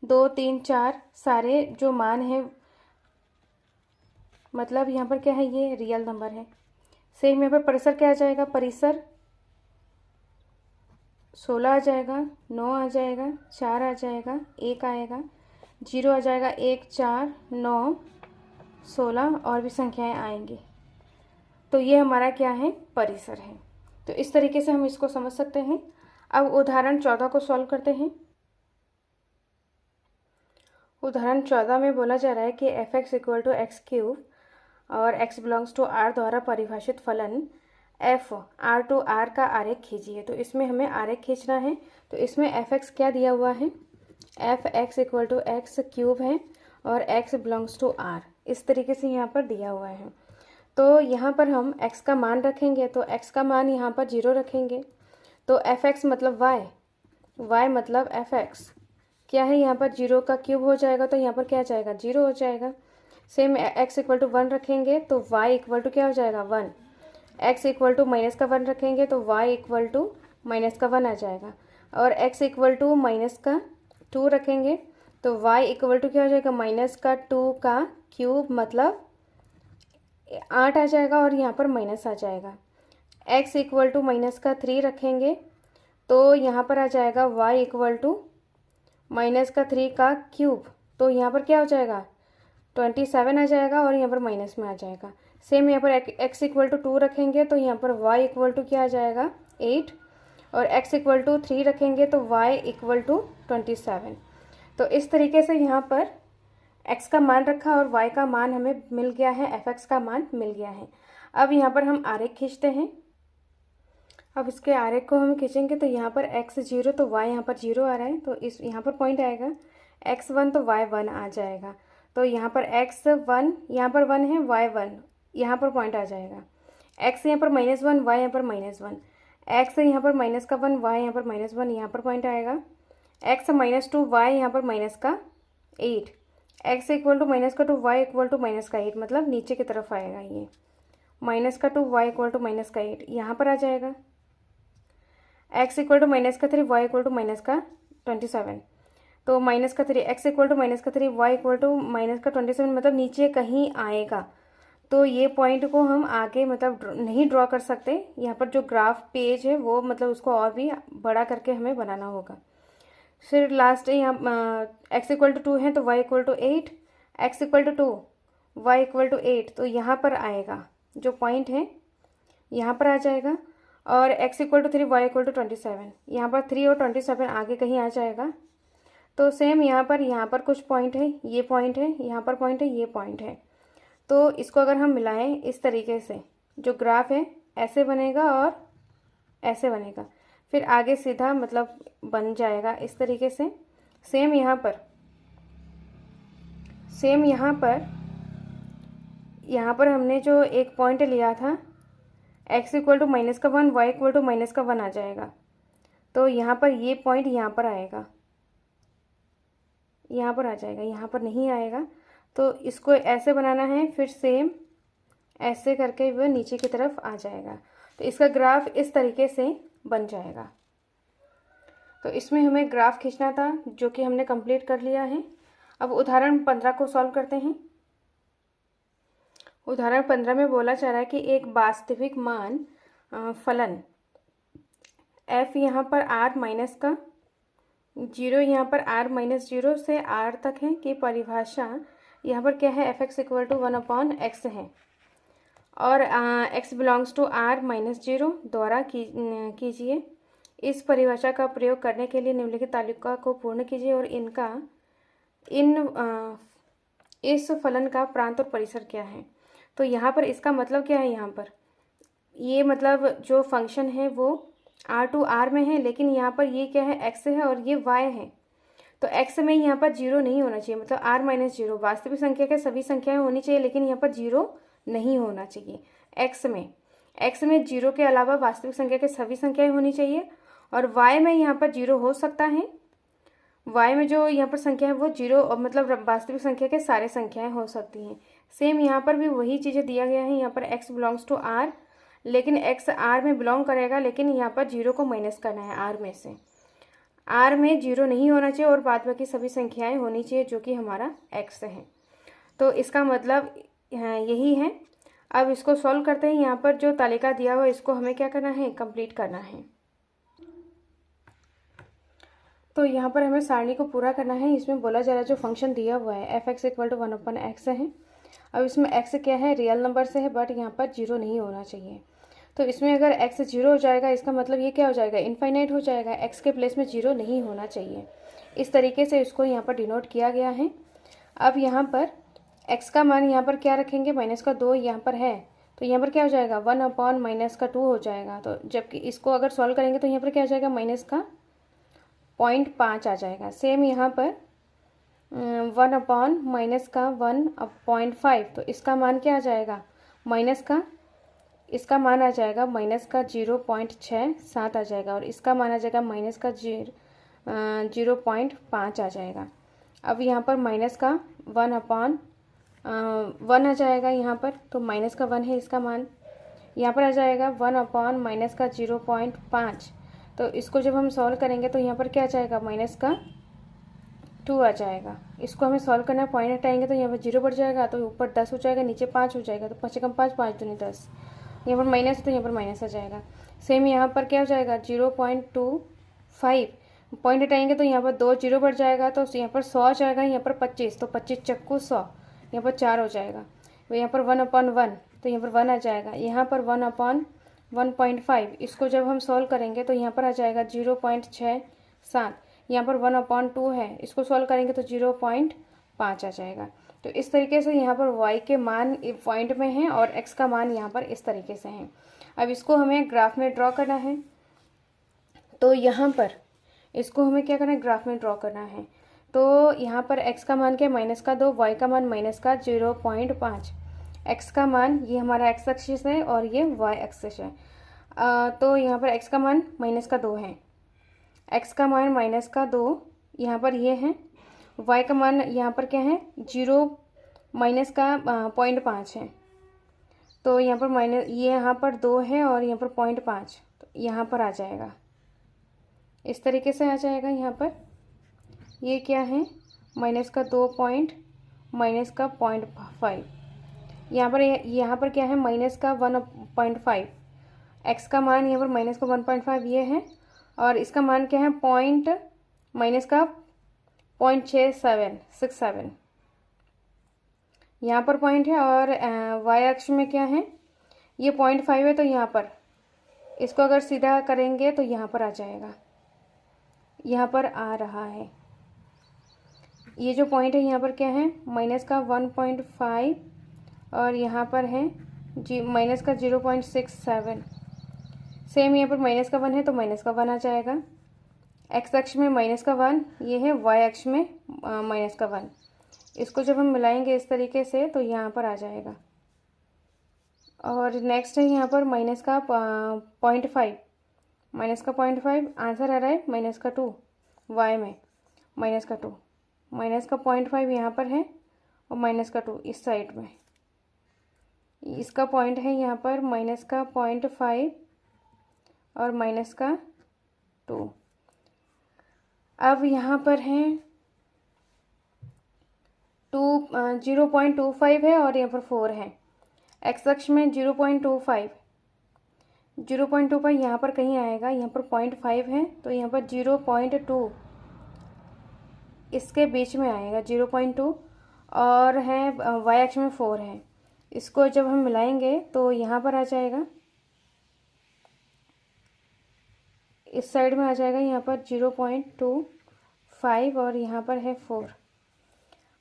2 3 4 सारे जो मान है, मतलब यहाँ पर क्या है, ये रियल नंबर है। सेम यहाँ पर परिसर क्या आ जाएगा, परिसर 16 आ जाएगा, 9 आ जाएगा, 4 आ जाएगा, 1 आएगा, 0 आ जाएगा, 1 4 9 16 और भी संख्याएं आएंगी। तो ये हमारा क्या है, परिसर है। तो इस तरीके से हम इसको समझ सकते हैं। अब उदाहरण 14 को सॉल्व करते हैं। उदाहरण 14 में बोला जा रहा है कि f(x) = x³ और x बिलोंग्स टू r द्वारा परिभाषित फलन f r₂r का आरेख खींचिए। तो इसमें हमें आरेख खींचना है। तो इसमें f(x) क्या दिया हुआ है, f(x) = x³ है और x बिलोंग्स टू r, इस तरीके से यहाँ पर दिया हुआ है। तो यहाँ पर हम x का मान रखेंगे, तो x का मान यहाँ पर 0 रखेंगे, तो f(x) मतलब y मतलब f(x) क्या है, यहाँ पर 0 का क्यूब हो जाएगा, तो यहाँ पर क्या आ जाएगा, 0 हो जाएगा। सेम x = 1 रखेंगे तो y = क्या हो जाएगा, 1। x = माइनस का 1 रखेंगे तो y = माइनस का 1 आ जाएगा। और x = माइनस का 2 रखेंगे तो y = क्या हो जाएगा, माइनस का 2 का क्यूब मतलब 8 आ जाएगा और यहाँ पर माइनस आ जाएगा। x = माइनस का 3 रखेंगे तो यहाँ पर आ जाएगा y = माइनस का 3 का क्यूब, तो यहाँ पर क्या हो जाएगा, 27 आ जाएगा और यहाँ पर माइनस में आ जाएगा। सेम यहाँ पर x = 2 रखेंगे तो यहाँ पर y = क्या आ जाएगा, 8, और x = 3 रखेंगे तो y = 27। तो इस तरीके से यहाँ पर x का मान रखा और y का मान हमें मिल गया है, f(x) का मान मिल गया है। अब यहाँ पर हम आरेख खींचते हैं। अब इसके आरेख को हम खींचेंगे तो यहाँ पर x 0 तो y यहाँ पर 0 आ रहा है, तो इस यहाँ पर पॉइंट आएगा, x 1 तो y 1 आ जाएगा। तो यहाँ पर x 1 यहाँ पर 1 है, y 1 यहाँ पर पॉइंट आ जाएगा। x यहाँ पर -1, y यहाँ पर -1, x यहाँ पर माइनस का 1, y यहाँ पर -1 यहाँ पर पॉइंट आएगा। x -2, y यहाँ पर माइनस का 8, x = माइनस का 2, y = माइनस का 8, मतलब नीचे की तरफ आएगा। ये माइनस का 2, y = माइनस का 8 यहाँ पर आ जाएगा। x = माइनस का 3, y = माइनस का 27, तो माइनस का 3, x = माइनस का 3, y = माइनस का 27, मतलब नीचे कहीं आएगा। तो ये पॉइंट को हम आगे मतलब नहीं ड्रॉ कर सकते। यहाँ पर जो ग्राफ पेज है वो मतलब उसको और भी बड़ा करके हमें बनाना होगा। फिर लास्ट यहाँ x = 2 है तो y = 8, x = 2, y = 8, तो यहाँ पर आएगा जो पॉइंट है यहाँ पर आ जाएगा। और x = 3, y = 27, यहाँ पर 3 और 27 आगे कहीं आ जाएगा। तो सेम यहाँ पर कुछ पॉइंट है, ये पॉइंट है, यहाँ पर पॉइंट है, ये पॉइंट है। तो इसको अगर हम मिलाएं इस तरीके से, जो ग्राफ है ऐसे बनेगा और ऐसे बनेगा, फिर आगे सीधा मतलब बन जाएगा इस तरीके से। सेम यहाँ पर हमने जो एक पॉइंट लिया था x equal to -1 y equal to -1 आ जाएगा। तो यहाँ पर ये पॉइंट यहाँ पर आएगा, यहाँ पर आ जाएगा, यहाँ पर नहीं आएगा। तो इसको ऐसे बनाना है, फिर सेम ऐसे करके वह नीचे की तरफ आ जाएगा। तो इसका ग्राफ इस तरीके से बन जाएगा। तो इसमें हमें ग्राफ खींचना था, जो कि हमने कंप्लीट कर लिया है। अब उदाहरण 15 को सॉल्व करते हैं। उदाहरण 15 में बोला जा रहा है कि एक वास्तविक मान फलन f यहाँ पर r माइनस का 0 यहाँ पर r-0 से r तक है की परिभाषा यहाँ पर क्या है, f(x) इक्वल टू 1/x है और x बिलोंग्स टू r-0 द्वारा कीजिए। इस परिभाषा का प्रयोग करने के लिए निम्नलिखित तालिका को पूर्ण कीजिए और इस फलन का प्रांत और परिसर क्या है। तो यहाँ पर इसका मतलब क्या है, यहाँ पर ये मतलब जो फंक्शन है वो r टू r में है, लेकिन यहाँ पर ये क्या है, x है और ये y है। तो x में यहाँ पर 0 नहीं होना चाहिए, मतलब r-0 वास्तविक संख्या के सभी संख्याएं होनी चाहिए, लेकिन यहाँ पर 0 नहीं होना चाहिए। x में 0 के अलावा वास्तविक संख्या के सभी संख्याएं होनी चाहिए। और y में यहाँ पर 0 हो सकता है, y में जो यहाँ पर संख्या है वो 0 मतलब वास्तविक संख्या के सारे संख्याएं हो सकती हैं। सेम यहाँ पर भी वही चीज़ें दिया गया है। यहाँ पर x बिलोंग्स टू r, लेकिन x r में बिलोंग करेगा, लेकिन यहाँ पर 0 को माइनस करना है r में से। r में 0 नहीं होना चाहिए और बाद बाकी सभी संख्याएं होनी चाहिए, जो कि हमारा x है। तो इसका मतलब यही है। अब इसको सॉल्व करते हैं। यहाँ पर जो तालिका दिया हुआ है इसको हमें क्या करना है, कंप्लीट करना है। तो यहाँ पर हमें सारणी को पूरा करना है। इसमें बोला जा रहा है जो फंक्शन दिया हुआ है f(x) इक्वल टू 1/x है। अब इसमें x क्या है, रियल नंबर से है, बट यहाँ पर 0 नहीं होना चाहिए। तो इसमें अगर x 0 हो जाएगा, इसका मतलब ये क्या हो जाएगा, इनफाइनाइट हो जाएगा। x के प्लेस में 0 नहीं होना चाहिए। इस तरीके से इसको यहाँ पर डिनोट किया गया है। अब यहाँ पर x का मान यहाँ पर क्या रखेंगे, -2 यहाँ पर है, तो यहाँ पर क्या हो जाएगा, 1/-2 हो जाएगा। तो जबकि इसको अगर सॉल्व करेंगे तो यहाँ पर क्या हो जाएगा, -0.5 आ जाएगा। सेम यहाँ पर 1/-1/5, तो इसका मान क्या आ जाएगा, इसका मान आ जाएगा -0.67 आ जाएगा और इसका मान आ जाएगा -0.5 आ जाएगा। अब यहाँ पर -1 आ जाएगा यहाँ पर, तो -1 है इसका मान। यहाँ पर आ जाएगा 1/-0.5। तो इसको जब हम सॉल्व करेंगे तो यहाँ पर क्या आ जाएगा, -2 आ जाएगा। इसको हमें सॉल्व करना है, पॉइंट हटाएंगे तो यहाँ पर 0 बढ़ जाएगा, तो ऊपर 10 हो जाएगा, नीचे 5 हो जाएगा। तो 5 से कम 5, 5 दूनी 10, यहाँ पर माइनस है तो यहाँ पर माइनस आ जाएगा। सेम यहाँ पर क्या हो जाएगा, 0.25, पॉइंट हटाएंगे तो यहाँ पर 2 0 बढ़ जाएगा, तो यहाँ पर 100 आ जाएगा, यहाँ पर 25, तो 25 चक्कू 100, यहाँ पर 4 हो जाएगा। यहाँ पर 1/1, तो यहाँ पर 1 आ जाएगा। यहाँ पर 1/1.5, इसको जब हम सॉल्व करेंगे तो यहाँ पर आ जाएगा 0.67। यहाँ पर 1/2 है, इसको सॉल्व करेंगे तो 0.5 आ जाएगा। तो इस तरीके से यहाँ पर y के मान पॉइंट में है और x का मान यहाँ पर इस तरीके से है। अब इसको हमें ग्राफ में ड्रॉ करना है। तो यहाँ पर इसको हमें क्या करना है, ग्राफ में ड्रॉ करना है। तो यहाँ पर x का मान क्या है, -2, y का मान -0.5। x का मान ये हमारा x एक्सिस है और ये y एक्सिस है। तो यहाँ पर x का मान -2 है, x का मान -2 यहाँ पर ये है। y का मान यहाँ पर क्या है, 0-0.5 है। तो यहाँ पर ये यहाँ पर 2 है और यहाँ पर 0.5, तो यहाँ पर आ जाएगा, इस तरीके से आ जाएगा। यहाँ पर ये क्या है, -2 -0.5। यहाँ पर क्या है, -1.5। x का मान यहाँ पर -1.5 ये है और इसका मान क्या है, -0.67 यहाँ पर पॉइंट है। और y अक्ष में क्या है, ये 0.5 है, तो यहाँ पर इसको अगर सीधा करेंगे तो यहाँ पर आ जाएगा, यहाँ पर आ रहा है। ये जो पॉइंट है यहाँ पर क्या है, -1.5 और यहाँ पर है माइनस का 0.67। सेम यहाँ पर माइनस का 1 है तो माइनस का 1 आ जाएगा। एक्स अक्ष में माइनस का 1, ये है वाई अक्ष में माइनस का 1। इसको जब हम मिलाएंगे इस तरीके से तो यहाँ पर आ जाएगा। और नेक्स्ट है यहाँ पर माइनस का 0.5, माइनस का 0.5 आंसर आ रहा है माइनस का 2, वाई में माइनस का 2, माइनस का 0.5 यहाँ पर है और माइनस का 2 इस साइड में। इसका पॉइंट है यहाँ पर माइनस का 0.5 और माइनस का 2। अब यहाँ पर है 0.25 है और यहाँ पर 4 है। एक्स अक्ष में 0.25 यहाँ पर कहीं आएगा, यहाँ पर 0.5 है तो यहाँ पर 0.2 इसके बीच में आएगा 0.2, और है वाई अक्ष में 4 है। इसको जब हम मिलाएंगे तो यहाँ पर आ जाएगा, इस साइड में आ जाएगा यहाँ पर 0.25 और यहाँ पर है 4।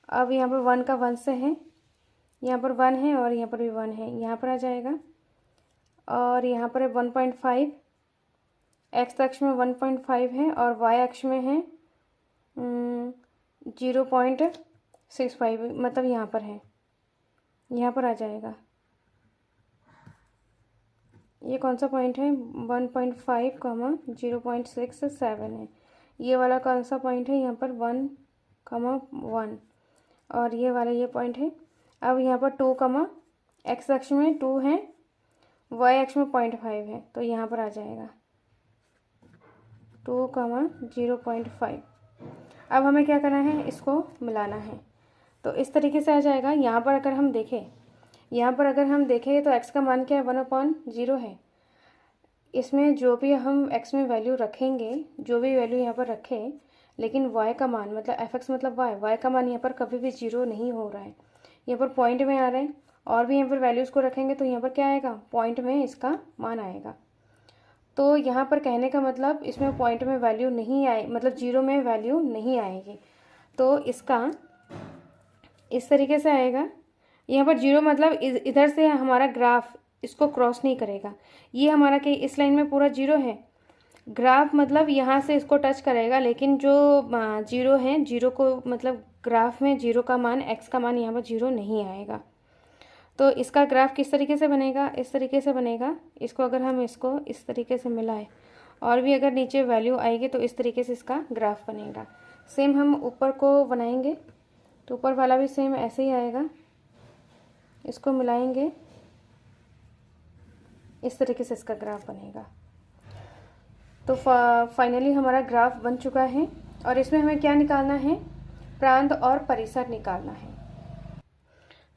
अब यहाँ पर 1 का 1 से है, यहाँ पर 1 है और यहाँ पर भी 1 है, यहाँ पर आ जाएगा। और यहाँ पर है 1.5, एक्स अक्ष में 1.5 है और वाई अक्ष में है 0.65, मतलब यहाँ पर है, यहाँ पर आ जाएगा। ये कौन सा पॉइंट है? 1.5, 0.67 है। ये वाला कौन सा पॉइंट है? यहाँ पर 1, और ये वाला ये पॉइंट है। अब यहाँ पर 2, एक्स अक्ष में 2 है, वाई अक्ष में 0.5 है तो यहाँ पर आ जाएगा 2, 0.5। अब हमें क्या करना है? इसको मिलाना है। तो इस तरीके से आ जाएगा। यहाँ पर अगर हम देखें तो x का मान क्या है? 1/0 है। इसमें जो भी हम x में वैल्यू रखेंगे, जो भी वैल्यू यहाँ पर रखें, लेकिन y का मान मतलब f(x) मतलब y का मान यहाँ पर कभी भी 0 नहीं हो रहा है, यहाँ पर पॉइंट में आ रहा है। और भी यहाँ पर वैल्यूज़ को रखेंगे तो यहाँ पर क्या आएगा? पॉइंट में इसका मान आएगा। तो यहाँ पर कहने का मतलब इसमें पॉइंट में वैल्यू नहीं आए, मतलब 0 में वैल्यू नहीं आएगी। तो इसका इस तरीके से आएगा। यहाँ पर 0 मतलब इधर से हमारा ग्राफ इसको क्रॉस नहीं करेगा। ये हमारा कि इस लाइन में पूरा 0 है, ग्राफ मतलब यहाँ से इसको टच करेगा, लेकिन जो 0 है, 0 को मतलब ग्राफ में 0 का मान, x का मान यहाँ पर 0 नहीं आएगा। तो इसका ग्राफ किस तरीके से बनेगा? इस तरीके से बनेगा। इसको अगर हम इसको इस तरीके से मिलाएं और भी अगर नीचे वैल्यू आएगी तो इस तरीके से इसका ग्राफ बनेगा। सेम हम ऊपर को बनाएंगे तो ऊपर वाला भी सेम ऐसे ही आएगा। इसको मिलाएंगे, इस तरीके से इसका ग्राफ बनेगा। तो फाइनली हमारा ग्राफ बन चुका है। और इसमें हमें क्या निकालना है? प्रांत और परिसर निकालना है।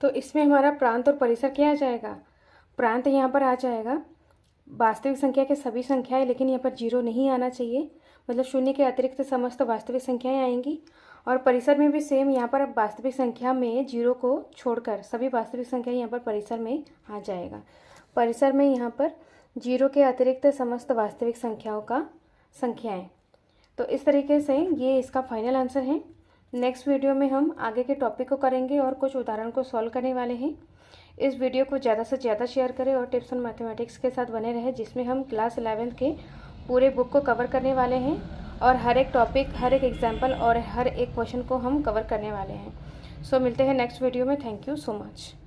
तो इसमें हमारा प्रांत और परिसर क्या आ जाएगा? प्रांत यहाँ पर आ जाएगा वास्तविक संख्या के सभी संख्याएं, लेकिन यहाँ पर 0 नहीं आना चाहिए, मतलब 0 के अतिरिक्त समस्त वास्तविक संख्याएं आएंगी। और परिसर में भी सेम, यहाँ पर अब वास्तविक संख्या में 0 को छोड़कर सभी वास्तविक संख्या यहाँ पर परिसर में आ जाएगा। परिसर में यहाँ पर 0 के अतिरिक्त समस्त वास्तविक संख्याओं का संख्याएं। तो इस तरीके से ये इसका फाइनल आंसर है। नेक्स्ट वीडियो में हम आगे के टॉपिक को करेंगे और कुछ उदाहरण को सॉल्व करने वाले हैं। इस वीडियो को ज़्यादा से ज़्यादा शेयर करें और टिप्स ऑन मैथमेटिक्स के साथ बने रहे, जिसमें हम क्लास 11th के पूरे बुक को कवर करने वाले हैं और हर एक टॉपिक, हर एक एग्जाम्पल और हर एक क्वेश्चन को हम कवर करने वाले हैं। सो मिलते हैं नेक्स्ट वीडियो में। Thank you so much.